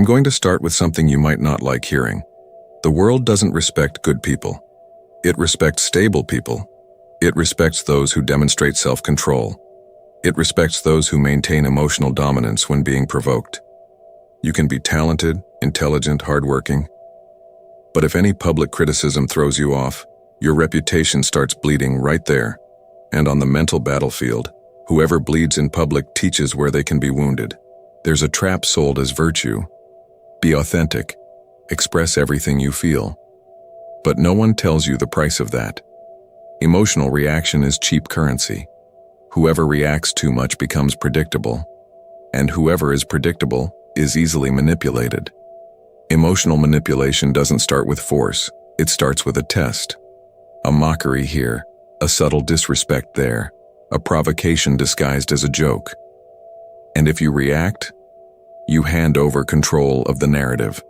I'm going to start with something you might not like hearing. The world doesn't respect good people. It respects stable people. It respects those who demonstrate self-control. It respects those who maintain emotional dominance when being provoked. You can be talented, intelligent, hardworking. But if any public criticism throws you off, your reputation starts bleeding right there. And on the mental battlefield, whoever bleeds in public teaches where they can be wounded. There's a trap sold as virtue. Be authentic. Express everything you feel. But no one tells you the price of that. Emotional reaction is cheap currency. Whoever reacts too much becomes predictable. And whoever is predictable is easily manipulated. Emotional manipulation doesn't start with force. It starts with a test. A mockery here, a subtle disrespect there, a provocation disguised as a joke. And if you react, you hand over control of the narrative.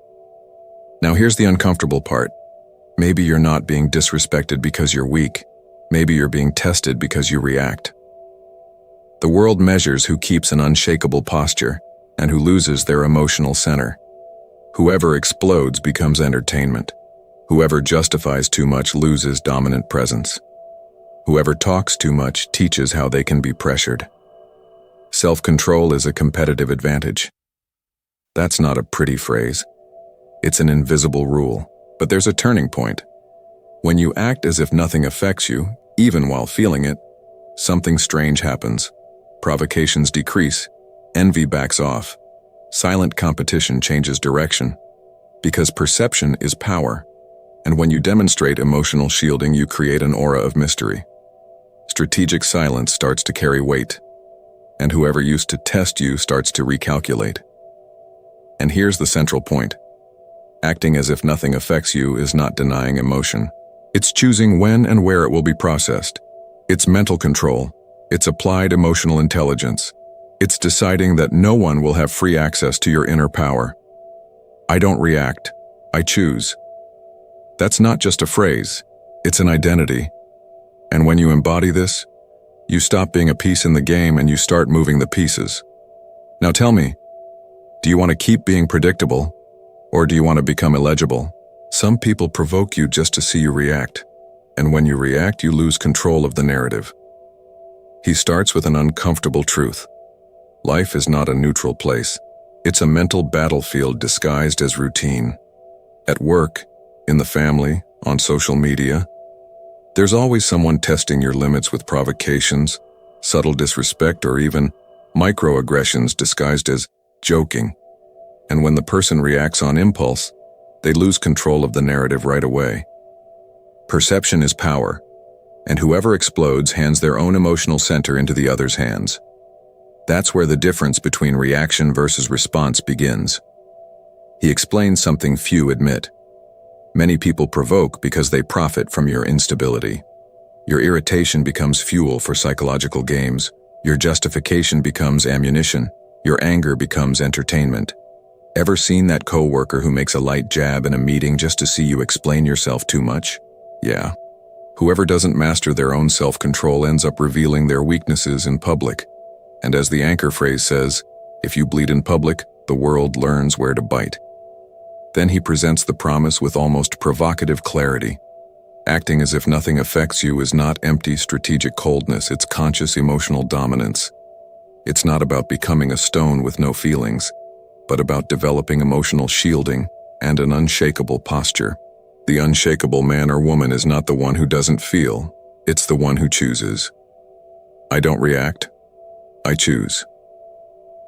Now here's the uncomfortable part. Maybe you're not being disrespected because you're weak. Maybe you're being tested because you react. The world measures who keeps an unshakable posture and who loses their emotional center. Whoever explodes becomes entertainment. Whoever justifies too much loses dominant presence. Whoever talks too much teaches how they can be pressured. Self-control is a competitive advantage. That's not a pretty phrase. It's an invisible rule. But there's a turning point. When you act as if nothing affects you, even while feeling it, something strange happens. Provocations decrease. Envy backs off. Silent competition changes direction. Because perception is power. And when you demonstrate emotional shielding, you create an aura of mystery. Strategic silence starts to carry weight. And whoever used to test you starts to recalculate. And here's the central point. Acting as if nothing affects you is not denying emotion. It's choosing when and where it will be processed. It's mental control. It's applied emotional intelligence. It's deciding that no one will have free access to your inner power. I don't react. I choose. That's not just a phrase. It's an identity. And when you embody this, you stop being a piece in the game and you start moving the pieces. Now tell me, do you want to keep being predictable? Or do you want to become illegible? Some people provoke you just to see you react. And when you react, you lose control of the narrative. He starts with an uncomfortable truth. Life is not a neutral place. It's a mental battlefield disguised as routine. At work, in the family, on social media, there's always someone testing your limits with provocations, subtle disrespect, or even microaggressions disguised as joking. And when the person reacts on impulse, they lose control of the narrative right away. Perception is power, and whoever explodes hands their own emotional center into the other's hands. That's where the difference between reaction versus response begins. He explains something few admit. Many people provoke because they profit from your instability. Your irritation becomes fuel for psychological games. Your justification becomes ammunition. Your anger becomes entertainment. Ever seen that coworker who makes a light jab in a meeting just to see you explain yourself too much? Yeah. Whoever doesn't master their own self-control ends up revealing their weaknesses in public. And as the anchor phrase says, if you bleed in public, the world learns where to bite. Then he presents the promise with almost provocative clarity. Acting as if nothing affects you is not empty strategic coldness, it's conscious emotional dominance. It's not about becoming a stone with no feelings, but about developing emotional shielding and an unshakable posture. The unshakable man or woman is not the one who doesn't feel, it's the one who chooses. I don't react, I choose.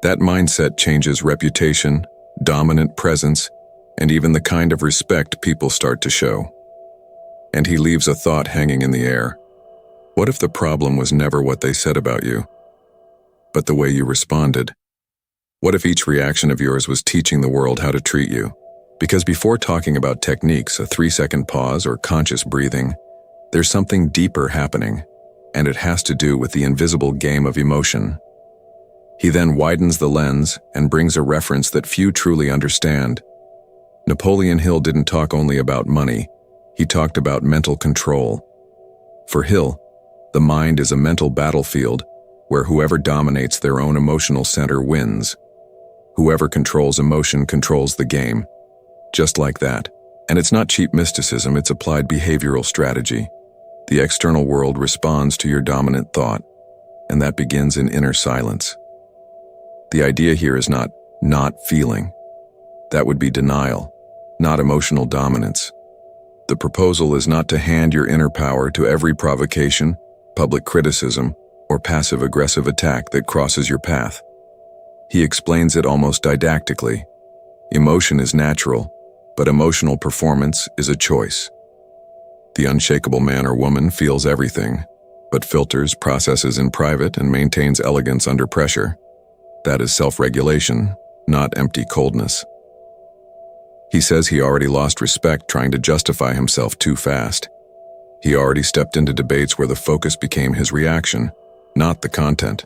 That mindset changes reputation, dominant presence, and even the kind of respect people start to show. And he leaves a thought hanging in the air. What if the problem was never what they said about you, but the way you responded? What if each reaction of yours was teaching the world how to treat you? Because before talking about techniques, a 3-second pause or conscious breathing, there's something deeper happening, and it has to do with the invisible game of emotion. He then widens the lens and brings a reference that few truly understand. Napoleon Hill didn't talk only about money, he talked about mental control. For Hill, the mind is a mental battlefield where whoever dominates their own emotional center wins. Whoever controls emotion controls the game. Just like that. And it's not cheap mysticism, it's applied behavioral strategy. The external world responds to your dominant thought, and that begins in inner silence. The idea here is not feeling. That would be denial, not emotional dominance. The proposal is not to hand your inner power to every provocation, public criticism, or passive-aggressive attack that crosses your path. He explains it almost didactically. Emotion is natural, but emotional performance is a choice. The unshakable man or woman feels everything, but filters, processes in private, and maintains elegance under pressure. That is self-regulation, not empty coldness. He says he already lost respect trying to justify himself too fast. He already stepped into debates where the focus became his reaction, not the content.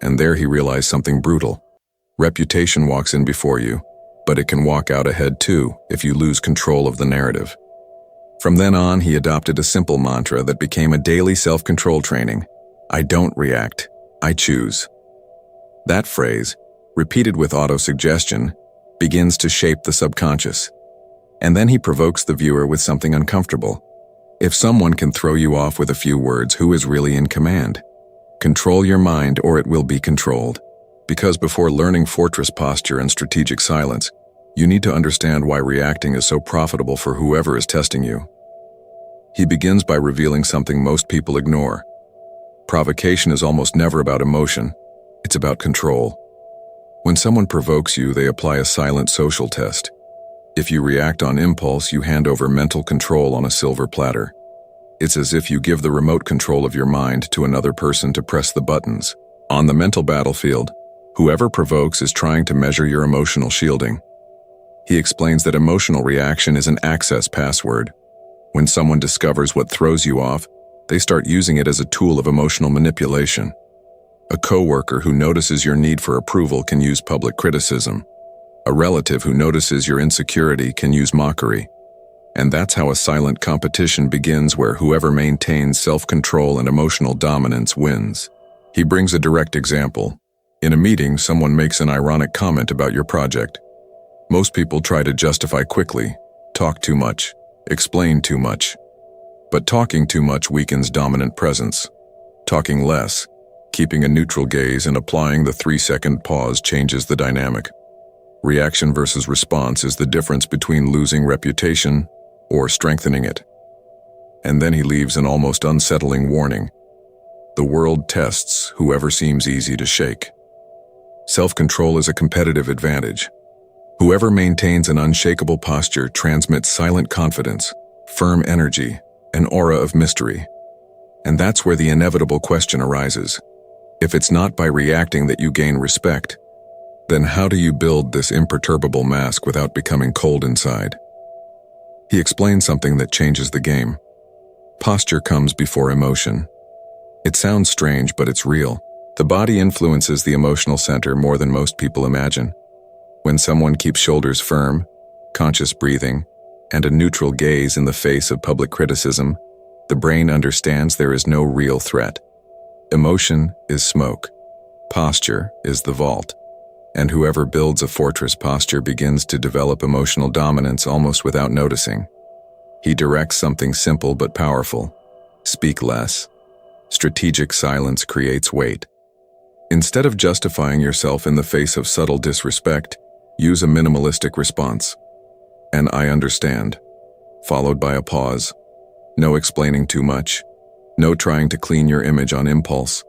And there he realized something brutal. Reputation walks in before you, but it can walk out ahead too if you lose control of the narrative. From then on, he adopted a simple mantra that became a daily self-control training. I don't react, I choose. That phrase, repeated with auto-suggestion, begins to shape the subconscious. And then he provokes the viewer with something uncomfortable. If someone can throw you off with a few words, who is really in command? Control your mind or it will be controlled. Because before learning fortress posture and strategic silence, you need to understand why reacting is so profitable for whoever is testing you. He begins by revealing something most people ignore. Provocation is almost never about emotion, it's about control. When someone provokes you, they apply a silent social test. If you react on impulse, you hand over mental control on a silver platter. It's as if you give the remote control of your mind to another person to press the buttons. On the mental battlefield, whoever provokes is trying to measure your emotional shielding. He explains that emotional reaction is an access password. When someone discovers what throws you off, they start using it as a tool of emotional manipulation. A coworker who notices your need for approval can use public criticism. A relative who notices your insecurity can use mockery. And that's how a silent competition begins, where whoever maintains self-control and emotional dominance wins. He brings a direct example. In a meeting, someone makes an ironic comment about your project. Most people try to justify quickly, talk too much, explain too much. But talking too much weakens dominant presence. Talking less, keeping a neutral gaze and applying the 3-second pause changes the dynamic. Reaction versus response is the difference between losing reputation or strengthening it. And then he leaves an almost unsettling warning. The world tests whoever seems easy to shake. Self-control is a competitive advantage. Whoever maintains an unshakable posture transmits silent confidence, firm energy, an aura of mystery. And that's where the inevitable question arises. If it's not by reacting that you gain respect, then how do you build this imperturbable mask without becoming cold inside? He explains something that changes the game. Posture comes before emotion. It sounds strange, but it's real. The body influences the emotional center more than most people imagine. When someone keeps shoulders firm, conscious breathing, and a neutral gaze in the face of public criticism, the brain understands there is no real threat. Emotion is smoke. Posture is the vault. And whoever builds a fortress posture begins to develop emotional dominance almost without noticing. He directs something simple but powerful. Speak less. Strategic silence creates weight. Instead of justifying yourself in the face of subtle disrespect, use a minimalistic response. And I understand, followed by a pause. No explaining too much. No trying to clean your image on impulse.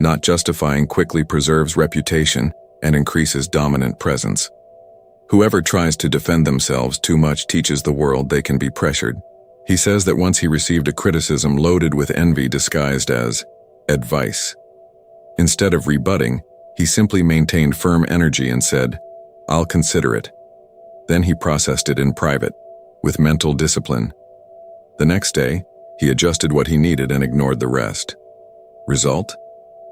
Not justifying quickly preserves reputation and increases dominant presence. Whoever tries to defend themselves too much teaches the world they can be pressured. He says that once he received a criticism loaded with envy disguised as advice. Instead of rebutting, he simply maintained firm energy and said, "I'll consider it." Then he processed it in private, with mental discipline. The next day, he adjusted what he needed and ignored the rest. Result?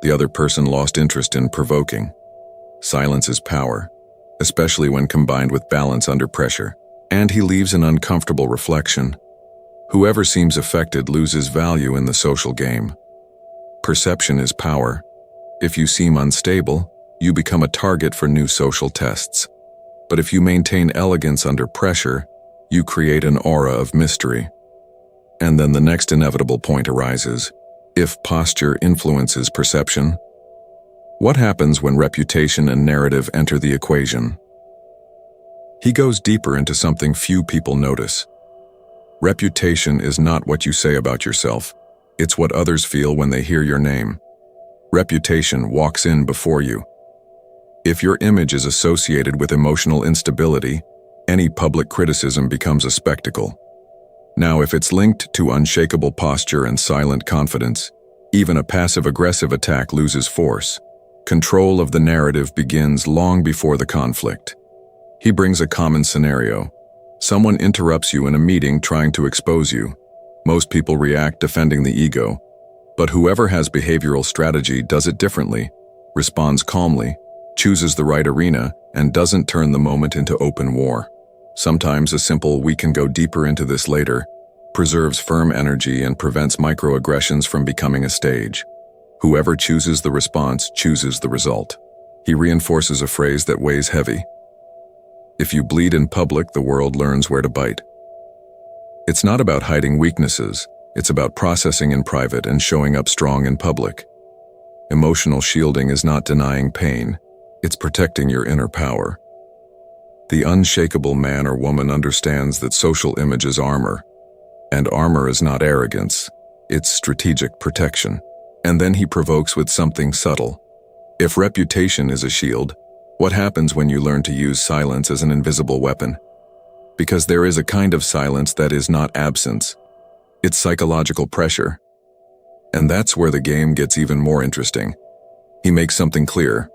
The other person lost interest in provoking. Silence is power, especially when combined with balance under pressure. And he leaves an uncomfortable reflection. Whoever seems affected loses value in the social game. Perception is power. If you seem unstable, you become a target for new social tests. But if you maintain elegance under pressure, you create an aura of mystery. And then the next inevitable point arises. If posture influences perception, what happens when reputation and narrative enter the equation? He goes deeper into something few people notice. Reputation is not what you say about yourself. It's what others feel when they hear your name. Reputation walks in before you. If your image is associated with emotional instability, any public criticism becomes a spectacle. Now, if it's linked to unshakable posture and silent confidence, even a passive-aggressive attack loses force. Control of the narrative begins long before the conflict. He brings a common scenario. Someone interrupts you in a meeting trying to expose you. Most people react defending the ego, but whoever has behavioral strategy does it differently, responds calmly, chooses the right arena, and doesn't turn the moment into open war. Sometimes a simple "we can go deeper into this later" preserves firm energy and prevents microaggressions from becoming a stage. Whoever chooses the response chooses the result. He reinforces a phrase that weighs heavy. If you bleed in public, the world learns where to bite. It's not about hiding weaknesses, it's about processing in private and showing up strong in public. Emotional shielding is not denying pain, it's protecting your inner power. The unshakable man or woman understands that social image is armor, and armor is not arrogance, it's strategic protection. And then he provokes with something subtle. If reputation is a shield, what happens when you learn to use silence as an invisible weapon? Because there is a kind of silence that is not absence. It's psychological pressure. And that's where the game gets even more interesting. He makes something clear.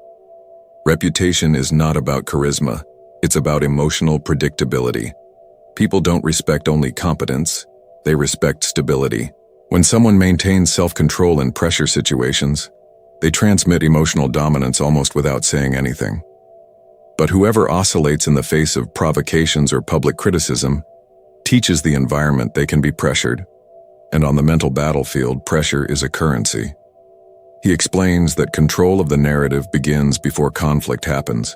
Reputation is not about charisma. It's about emotional predictability. People don't respect only competence. They respect stability. When someone maintains self-control in pressure situations, they transmit emotional dominance almost without saying anything. But whoever oscillates in the face of provocations or public criticism teaches the environment they can be pressured. And on the mental battlefield, pressure is a currency. He explains that control of the narrative begins before conflict happens.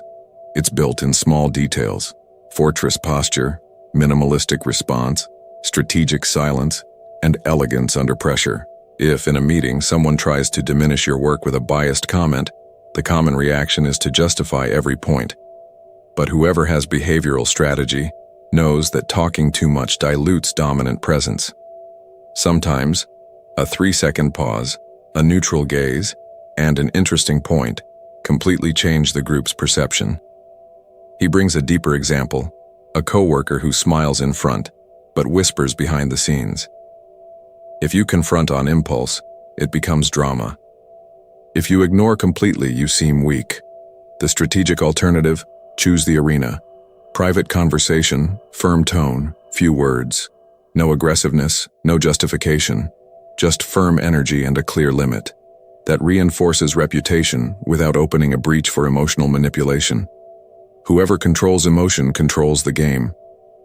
It's built in small details: fortress posture, minimalistic response, strategic silence, and elegance under pressure. If, in a meeting, someone tries to diminish your work with a biased comment, the common reaction is to justify every point. But whoever has behavioral strategy knows that talking too much dilutes dominant presence. Sometimes, a 3-second pause, a neutral gaze, and an interesting point completely change the group's perception. He brings a deeper example: a coworker who smiles in front, but whispers behind the scenes. If you confront on impulse, it becomes drama. If you ignore completely, you seem weak. The strategic alternative: choose the arena. Private conversation, firm tone, few words. No aggressiveness, no justification. Just firm energy and a clear limit. That reinforces reputation without opening a breach for emotional manipulation. Whoever controls emotion controls the game.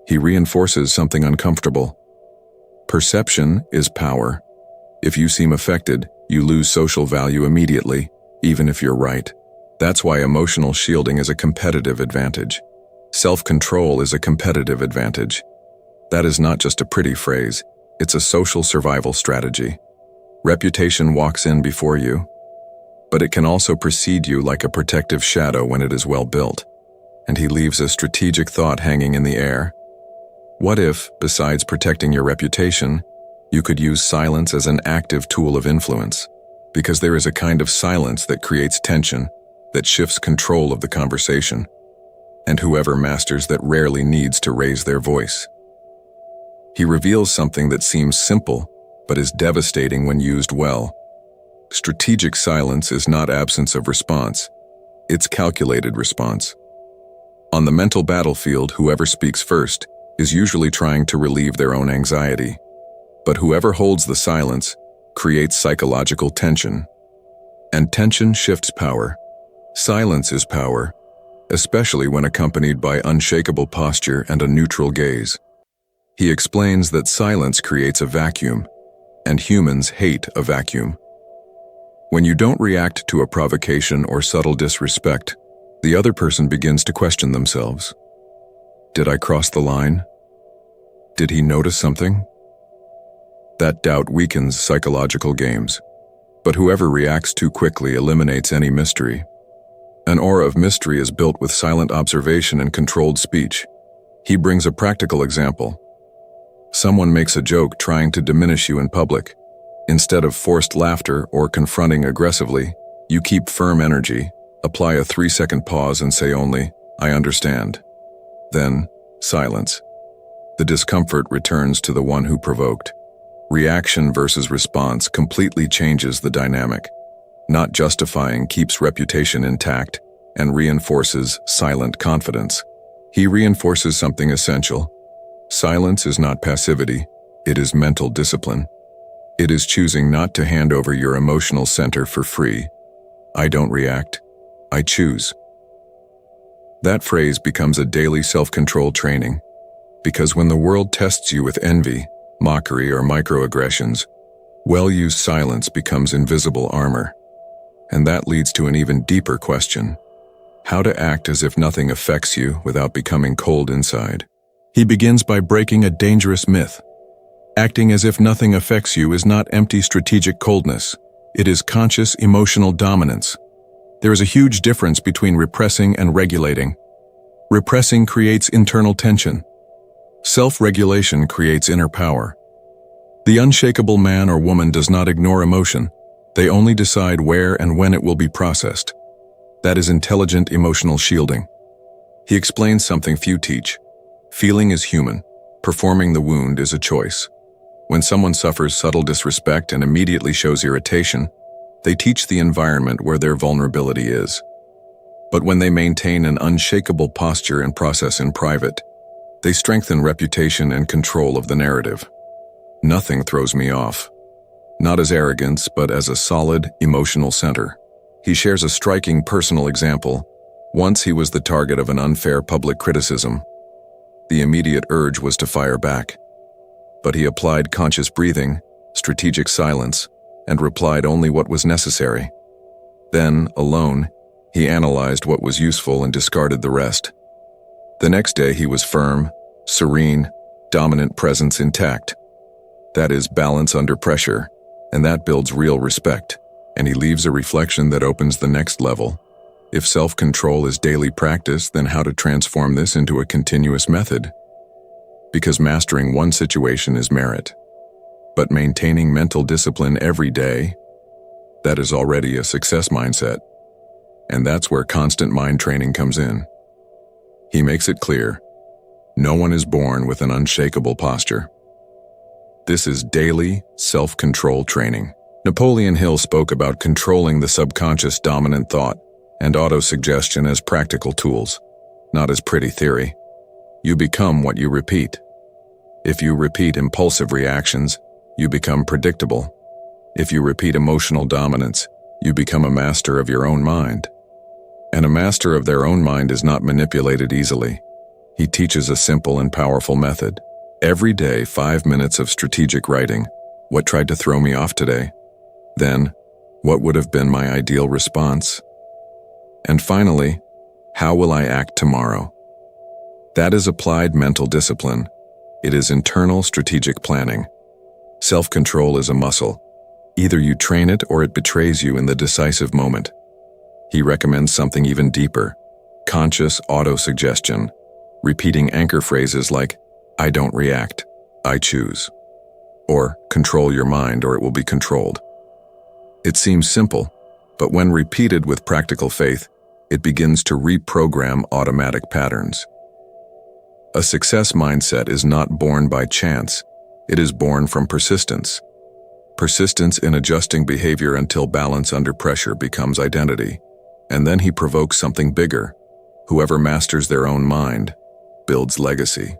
He reinforces something uncomfortable. Perception is power. If you seem affected, you lose social value immediately, even if you're right. That's why emotional shielding is a competitive advantage. Self-control is a competitive advantage. That is not just a pretty phrase, it's a social survival strategy. Reputation walks in before you, but it can also precede you like a protective shadow when it is well built. And he leaves a strategic thought hanging in the air. What if, besides protecting your reputation, you could use silence as an active tool of influence? Because there is a kind of silence that creates tension, that shifts control of the conversation. And whoever masters that rarely needs to raise their voice. He reveals something that seems simple, but is devastating when used well. Strategic silence is not absence of response. It's calculated response. On the mental battlefield, whoever speaks first is usually trying to relieve their own anxiety. But whoever holds the silence creates psychological tension. And tension shifts power. Silence is power, especially when accompanied by unshakable posture and a neutral gaze. He explains that silence creates a vacuum, and humans hate a vacuum. When you don't react to a provocation or subtle disrespect, the other person begins to question themselves. Did I cross the line? Did he notice something? That doubt weakens psychological games, but whoever reacts too quickly eliminates any mystery. An aura of mystery is built with silent observation and controlled speech. He brings a practical example. Someone makes a joke trying to diminish you in public. Instead of forced laughter or confronting aggressively, you keep firm energy, apply a 3-second pause and say only, "I understand." Then, silence. The discomfort returns to the one who provoked. Reaction versus response completely changes the dynamic. Not justifying keeps reputation intact and reinforces silent confidence. He reinforces something essential. Silence is not passivity, it is mental discipline. It is choosing not to hand over your emotional center for free. I don't react, I choose. That phrase becomes a daily self-control training, because when the world tests you with envy, mockery, or microaggressions, well-used silence becomes invisible armor. And that leads to an even deeper question: how to act as if nothing affects you without becoming cold inside. He begins by breaking a dangerous myth. Acting as if nothing affects you is not empty strategic coldness. It is conscious emotional dominance. There is a huge difference between repressing and regulating. Repressing creates internal tension. Self-regulation creates inner power. The unshakable man or woman does not ignore emotion. They only decide where and when it will be processed. That is intelligent emotional shielding. He explains something few teach. Feeling is human. Performing the wound is a choice. When someone suffers subtle disrespect and immediately shows irritation, they teach the environment where their vulnerability is. But when they maintain an unshakable posture and process in private, they strengthen reputation and control of the narrative. Nothing throws me off. Not as arrogance, but as a solid, emotional center. He shares a striking personal example. Once he was the target of an unfair public criticism. The immediate urge was to fire back. But he applied conscious breathing, strategic silence, and replied only what was necessary. Then, alone, he analyzed what was useful and discarded the rest. The next day he was firm, serene, dominant presence intact. That is balance under pressure, and that builds real respect, and he leaves a reflection that opens the next level. If self-control is daily practice, then how to transform this into a continuous method? Because mastering one situation is merit. But maintaining mental discipline every day, that is already a success mindset. And that's where constant mind training comes in. He makes it clear, no one is born with an unshakable posture. This is daily self-control training. Napoleon Hill spoke about controlling the subconscious dominant thought and autosuggestion as practical tools, not as pretty theory. You become what you repeat. If you repeat impulsive reactions, you become predictable. If you repeat emotional dominance, you become a master of your own mind. And a master of their own mind is not manipulated easily. He teaches a simple and powerful method. Every day, 5 minutes of strategic writing. What tried to throw me off today? Then, what would have been my ideal response? And finally, how will I act tomorrow? That is applied mental discipline. It is internal strategic planning. Self-control is a muscle. Either you train it or it betrays you in the decisive moment. He recommends something even deeper, conscious auto-suggestion, repeating anchor phrases like, "I don't react, I choose," or "control your mind or it will be controlled." It seems simple, but when repeated with practical faith, it begins to reprogram automatic patterns. A success mindset is not born by chance, it is born from persistence. Persistence in adjusting behavior until balance under pressure becomes identity. And then he provokes something bigger. Whoever masters their own mind builds legacy.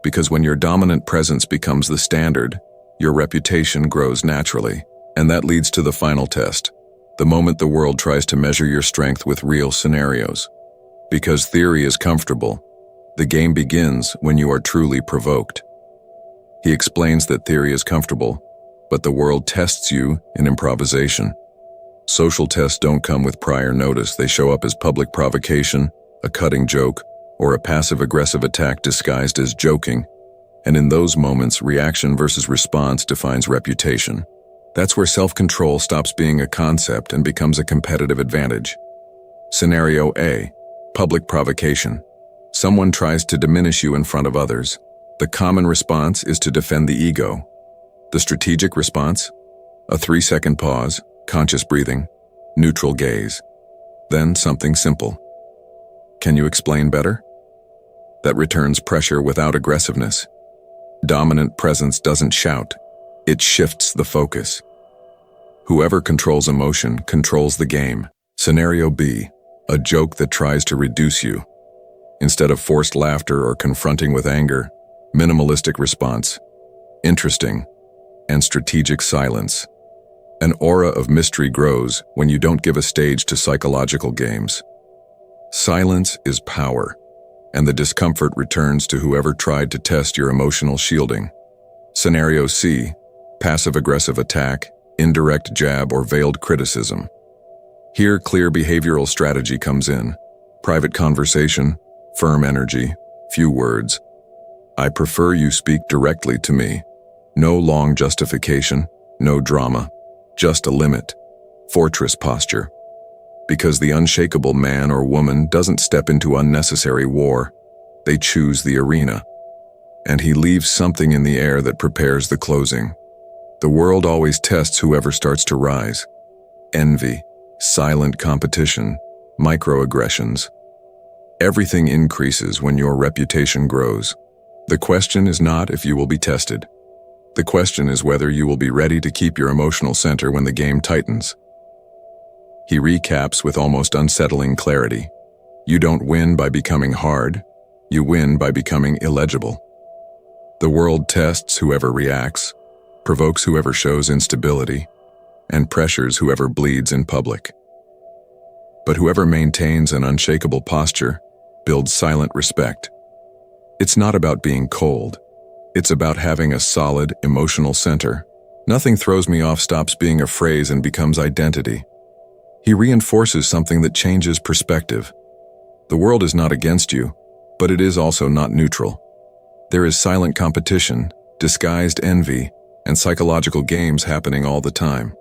Because when your dominant presence becomes the standard, your reputation grows naturally. And that leads to the final test, the moment the world tries to measure your strength with real scenarios. Because theory is comfortable, the game begins when you are truly provoked. He explains that theory is comfortable, but the world tests you in improvisation. Social tests don't come with prior notice. They show up as public provocation, a cutting joke, or a passive-aggressive attack disguised as joking. And in those moments, reaction versus response defines reputation. That's where self-control stops being a concept and becomes a competitive advantage. Scenario A, public provocation. Someone tries to diminish you in front of others. The common response is to defend the ego. The strategic response? A 3-second pause, conscious breathing, neutral gaze. Then something simple. Can you explain better? That returns pressure without aggressiveness. Dominant presence doesn't shout. It shifts the focus. Whoever controls emotion controls the game. Scenario B, a joke that tries to reduce you. Instead of forced laughter or confronting with anger, minimalistic response, interesting, and strategic silence. An aura of mystery grows when you don't give a stage to psychological games. Silence is power, and the discomfort returns to whoever tried to test your emotional shielding. Scenario C, passive-aggressive attack, indirect jab, or veiled criticism. Here, clear behavioral strategy comes in. Private conversation, firm energy, few words. I prefer you speak directly to me. No long justification, no drama, just a limit. Fortress posture. Because the unshakable man or woman doesn't step into unnecessary war. They choose the arena. And he leaves something in the air that prepares the closing. The world always tests whoever starts to rise. Envy, silent competition, microaggressions. Everything increases when your reputation grows. The question is not if you will be tested. The question is whether you will be ready to keep your emotional center when the game tightens. He recaps with almost unsettling clarity. You don't win by becoming hard. You win by becoming illegible. The world tests whoever reacts, provokes whoever shows instability, and pressures whoever bleeds in public. But whoever maintains an unshakable posture builds silent respect. It's not about being cold. It's about having a solid, emotional center. Nothing throws me off stops being a phrase and becomes identity. He reinforces something that changes perspective. The world is not against you, but it is also not neutral. There is silent competition, disguised envy, and psychological games happening all the time.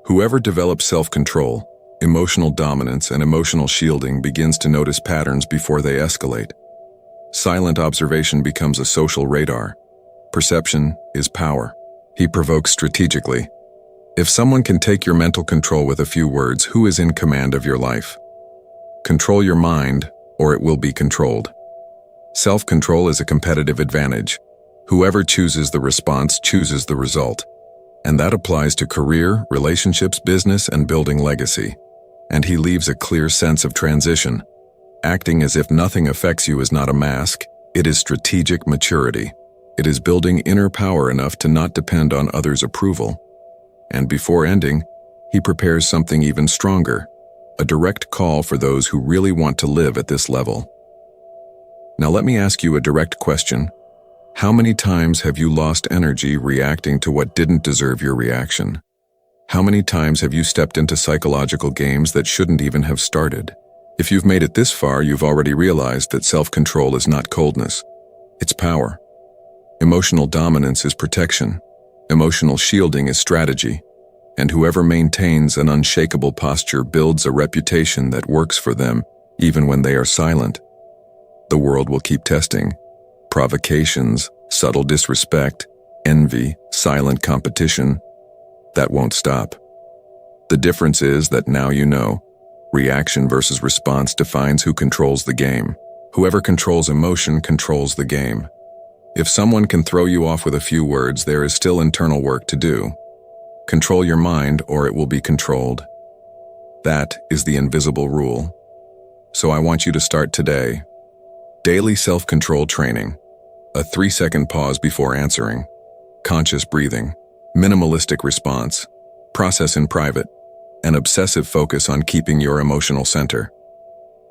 Whoever develops self-control, emotional dominance, and emotional shielding begins to notice patterns before they escalate. Silent observation becomes a social radar. Perception is power. He provokes strategically. If someone can take your mental control with a few words, who is in command of your life? Control your mind, or it will be controlled. Self-control is a competitive advantage. Whoever chooses the response chooses the result. And that applies to career, relationships, business, and building legacy. And he leaves a clear sense of transition. Acting as if nothing affects you is not a mask. It is strategic maturity. It is building inner power enough to not depend on others' approval. And before ending, he prepares something even stronger, a direct call for those who really want to live at this level. Now let me ask you a direct question. How many times have you lost energy reacting to what didn't deserve your reaction? How many times have you stepped into psychological games that shouldn't even have started? If you've made it this far, you've already realized that self-control is not coldness. It's power. Emotional dominance is protection. Emotional shielding is strategy. And whoever maintains an unshakable posture builds a reputation that works for them, even when they are silent. The world will keep testing. Provocations, subtle disrespect, envy, silent competition. That won't stop. The difference is that now you know. Reaction versus response defines who controls the game. Whoever controls emotion controls the game. If someone can throw you off with a few words, there is still internal work to do. Control your mind, or it will be controlled. That is the invisible rule. So I want you to start today. Daily self-control training. A 3-second pause before answering. Conscious breathing. Minimalistic response. Process in private. An obsessive focus on keeping your emotional center.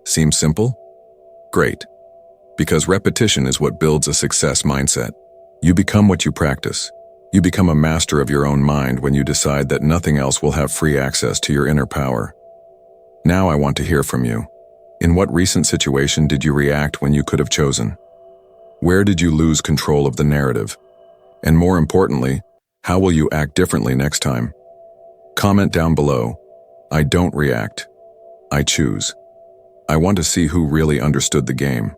Seems simple? Great. Because repetition is what builds a success mindset. You become what you practice. You become a master of your own mind when you decide that nothing else will have free access to your inner power. Now I want to hear from you. In what recent situation did you react when you could have chosen? Where did you lose control of the narrative? And more importantly, how will you act differently next time? Comment down below. I don't react. I choose. I want to see who really understood the game.